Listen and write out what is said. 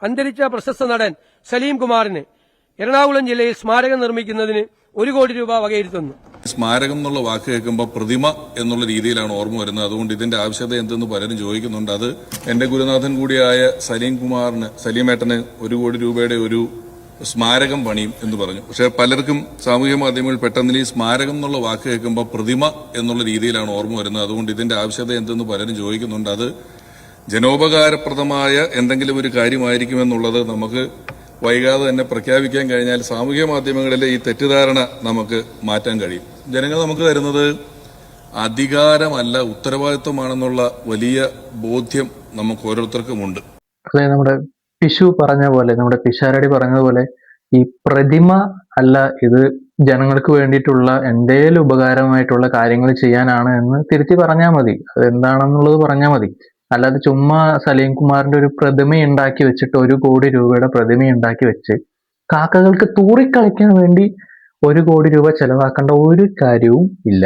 അന്തരിച്ച പ്രശസ്ത നടൻ സലീം കുമാറിന് എറണാകുളം ജില്ലയിൽ സ്മാരകം നിർമ്മിക്കുന്നതിന് 1 കോടി രൂപ വകയിരുത്തുന്നു. സ്മാരകം എന്നുള്ള വാക്ക് കേൾക്കുമ്പോൾ പ്രതിമ എന്നുള്ള രീതിയിലാണ് ഓർമ്മ വരുന്നത്. അതുകൊണ്ട് ഇതിന്റെ ആവശ്യകത എന്തെന്ന് പലരും ചോദിക്കുന്നുണ്ട്. അത് എന്റെ ഗുരുനാഥൻ കൂടിയായ സലീമേട്ടന് 1 കോടി രൂപയുടെ ഒരു സ്മാരകം പണിയും എന്ന് പറഞ്ഞു. പക്ഷെ പലർക്കും സാമൂഹ്യ മാധ്യമങ്ങളിൽ പെട്ടെന്ന് ഈ സ്മാരകം എന്നുള്ള വാക്ക് കേൾക്കുമ്പോൾ പ്രതിമ എന്നുള്ള രീതിയിലാണ് ഓർമ്മ വരുന്നത്. അതുകൊണ്ട് ഇതിന്റെ ആവശ്യകത എന്തെന്ന് പലരും ചോദിക്കുന്നുണ്ട്. അത് ജനോപകാരപ്രദമായ എന്തെങ്കിലും ഒരു കാര്യമായിരിക്കുമെന്നുള്ളത് നമുക്ക് വൈകാതെ തന്നെ പ്രഖ്യാപിക്കാൻ കഴിഞ്ഞാൽ സാമൂഹ്യ മാധ്യമങ്ങളിലെ ഈ തെറ്റിദ്ധാരണ നമുക്ക് മാറ്റാൻ കഴിയും. ജനങ്ങൾ നമുക്ക് തരുന്നത് അധികാരമല്ല, ഉത്തരവാദിത്വമാണെന്നുള്ള വലിയ ബോധ്യം നമുക്ക് ഓരോരുത്തർക്കുമുണ്ട്. അതെ, നമ്മുടെ പിഷു പറഞ്ഞ പോലെ, നമ്മുടെ പിഷാരടി പറഞ്ഞതുപോലെ ഈ പ്രതിമ അല്ല, ഇത് ജനങ്ങൾക്ക് വേണ്ടിയിട്ടുള്ള എന്തേലും ഉപകാരമായിട്ടുള്ള കാര്യങ്ങൾ ചെയ്യാനാണ് എന്ന് തിരുത്തി പറഞ്ഞാൽ മതി. അത് എന്താണെന്നുള്ളത് പറഞ്ഞാൽ മതി. അല്ലാതെ ചുമ്മാ സലീം കുമാറിന്റെ ഒരു പ്രതിമ ഉണ്ടാക്കി വെച്ചിട്ട് 1 കോടി രൂപയുടെ പ്രതിമ ഉണ്ടാക്കി വെച്ച് കാക്കകൾക്ക് തൂറിക്കളിക്കാൻ വേണ്ടി 1 കോടി രൂപ ചെലവാക്കേണ്ട ഒരു കാര്യവും ഇല്ല.